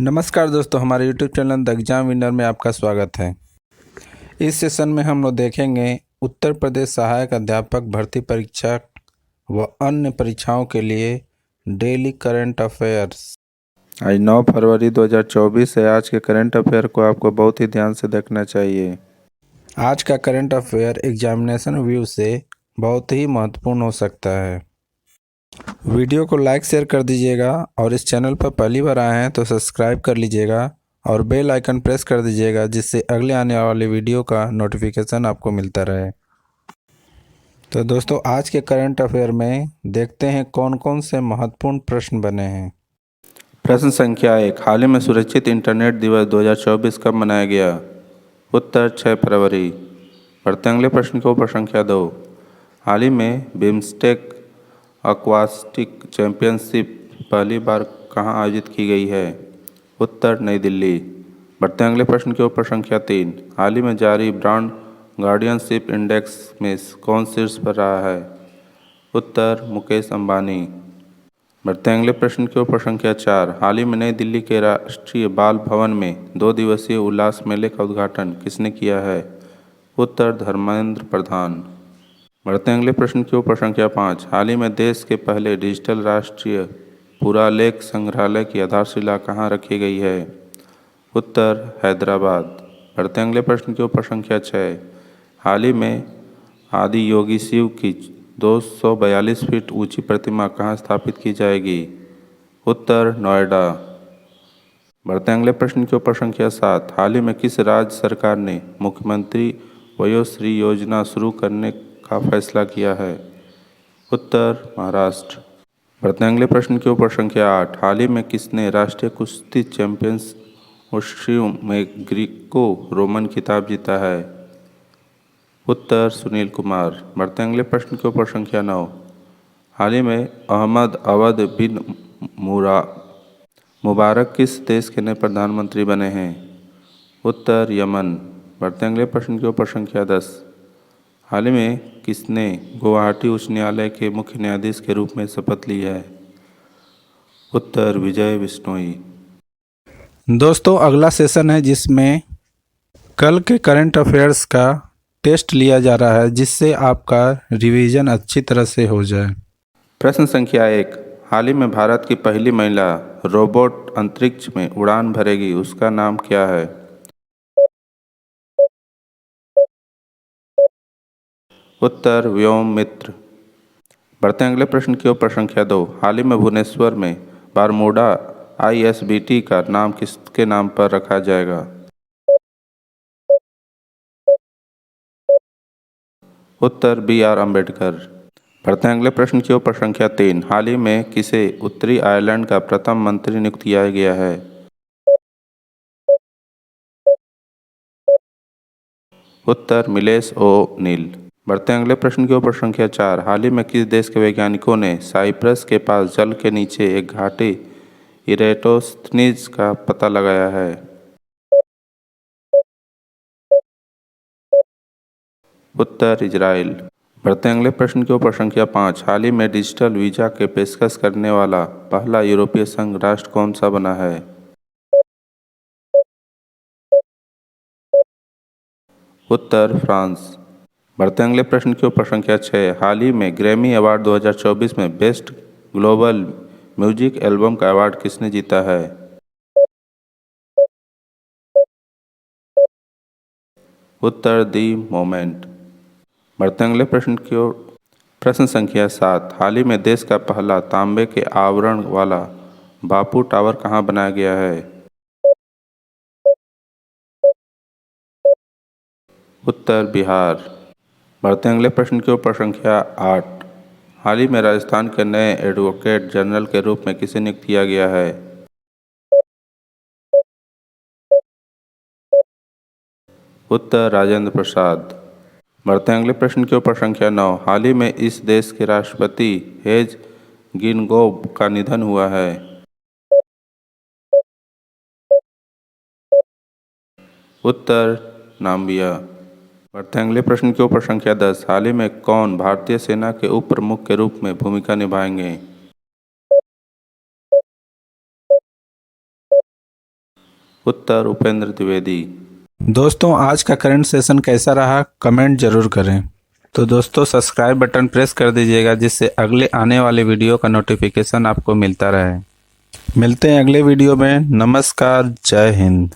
नमस्कार दोस्तों, हमारे YouTube channel the exam winner में आपका स्वागत है। इस सेशन में हम लोग देखेंगे उत्तर प्रदेश सहायक अध्यापक भर्ती परीक्षा व अन्य परीक्षाओं के लिए डेली करंट अफेयर्स। आज 9 फरवरी 2024 है। आज के करंट अफेयर को आपको बहुत ही ध्यान से देखना चाहिए। आज का करंट अफेयर एग्जामिनेशन व्यू से बहुत ही महत्वपूर्ण हो सकता है। वीडियो को लाइक शेयर कर दीजिएगा और इस चैनल पर पहली बार आए हैं तो सब्सक्राइब कर लीजिएगा और बेल आइकन प्रेस कर दीजिएगा, जिससे अगले आने वाले वीडियो का नोटिफिकेशन आपको मिलता रहे। तो दोस्तों, आज के करंट अफेयर में देखते हैं कौन कौन से महत्वपूर्ण प्रश्न बने हैं। प्रश्न संख्या 1, हाल ही में सुरक्षित इंटरनेट दिवस 2024 कब मनाया गया? उत्तर 6 फरवरी। बढ़ते अगले प्रश्न को। प्रश्न संख्या 2, हाल ही में बिम्स्टेक एक्वास्टिक चैंपियनशिप पहली बार कहाँ आयोजित की गई है? उत्तर नई दिल्ली। बढ़ते अगले प्रश्न के ऊपर। संख्या 3, हाल ही में जारी ब्रांड गार्डियनशिप इंडेक्स में कौन शीर्ष पर रहा है? उत्तर मुकेश अंबानी। बढ़ते अगले प्रश्न के ऊपर। संख्या 4, हाल ही में नई दिल्ली के राष्ट्रीय बाल भवन में 2 दिवसीय उल्लास मेले का उद्घाटन किसने किया है? उत्तर धर्मेंद्र प्रधान। बढ़ते अगले प्रश्न के ऊपर। संख्या 5, हाल ही में देश के पहले डिजिटल राष्ट्रीय पुरालेख संग्रहालय की आधारशिला कहाँ रखी गई है? उत्तर हैदराबाद। बढ़ते अगले प्रश्न के ऊपर। संख्या 6, हाल ही में आदि योगी शिव की 242 फीट ऊंची प्रतिमा कहाँ स्थापित की जाएगी? उत्तर नोएडा। बढ़ते अगले प्रश्न के ऊपर। संख्या 7, हाल ही में किस राज्य सरकार ने मुख्यमंत्री वयोश्री योजना शुरू करने का फैसला किया है? उत्तर महाराष्ट्र। बढ़ते अगले प्रश्न के ऊपर। संख्या 8, हाल ही में किसने राष्ट्रीय कुश्ती चैंपियनशिप में ग्रीको रोमन खिताब जीता है? उत्तर सुनील कुमार। बढ़ते अगले प्रश्न के ऊपर। संख्या 9, हाल ही में अहमद अवद बिन मुबारक किस देश के नए प्रधानमंत्री बने हैं? उत्तर यमन। बढ़ते अगले प्रश्न के ऊपर। संख्या 10, हाल ही में किसने गुवाहाटी उच्च न्यायालय के मुख्य न्यायाधीश के रूप में शपथ ली है? उत्तर विजय बिश्नोई। दोस्तों, अगला सेशन है जिसमें कल के करंट अफेयर्स का टेस्ट लिया जा रहा है, जिससे आपका रिवीजन अच्छी तरह से हो जाए। प्रश्न संख्या 1, हाल ही में भारत की पहली महिला रोबोट अंतरिक्ष में उड़ान भरेगी, उसका नाम क्या है? उत्तर व्योम मित्र। बढ़ते अगले प्रश्न के ऊपर। संख्या 2, हाल ही में भुवनेश्वर में बारमूडा ISBT का नाम किसके नाम पर रखा जाएगा? उत्तर BR अम्बेडकर। बढ़ते अगले प्रश्न के ऊपर। संख्या 3, हाल ही में किसे उत्तरी आयरलैंड का प्रथम मंत्री नियुक्त किया गया है? उत्तर मिलेश ओ नील। बढ़ते अगले प्रश्न के ऊपर। संख्या 4, हाल ही में किस देश के वैज्ञानिकों ने साइप्रस के पास जल के नीचे एक घाटी इरेटोस्थनीज का पता लगाया है? उत्तर इजराइल। बढ़ते अगले प्रश्न के ऊपर। संख्या 5, हाल ही में डिजिटल वीजा के पेशकश करने वाला पहला यूरोपीय संघ राष्ट्र कौन सा बना है? उत्तर फ्रांस। बढ़ते अगले प्रश्न के ऊपर। संख्या 6, हाल ही में ग्रैमी अवार्ड 2024 में बेस्ट ग्लोबल म्यूजिक एल्बम का अवार्ड किसने जीता है? उत्तर दी मोमेंट। बढ़ते अगले प्रश्न की ओर। प्रश्न संख्या 7, हाल ही में देश का पहला तांबे के आवरण वाला बापू टावर कहाँ बनाया गया है? उत्तर बिहार। बढ़ते अगले प्रश्न के ऊपर। संख्या 8, हाल ही में राजस्थान के नए एडवोकेट जनरल के रूप में किसे नियुक्त किया गया है? उत्तर राजेंद्र प्रसाद। बढ़ते अगले प्रश्न के ऊपर। संख्या 9, हाल ही में इस देश के राष्ट्रपति हेज गिनगोब का निधन हुआ है? उत्तर नाम्बिया। बढ़ते अगले प्रश्न के ऊपर। संख्या 10, हाल ही में कौन भारतीय सेना के उप प्रमुख के रूप में भूमिका निभाएंगे? उत्तर उपेंद्र द्विवेदी। दोस्तों, आज का करंट सेशन कैसा रहा कमेंट जरूर करें। तो दोस्तों, सब्सक्राइब बटन प्रेस कर दीजिएगा जिससे अगले आने वाले वीडियो का नोटिफिकेशन आपको मिलता रहे। मिलते हैं अगले वीडियो में। नमस्कार, जय हिंद।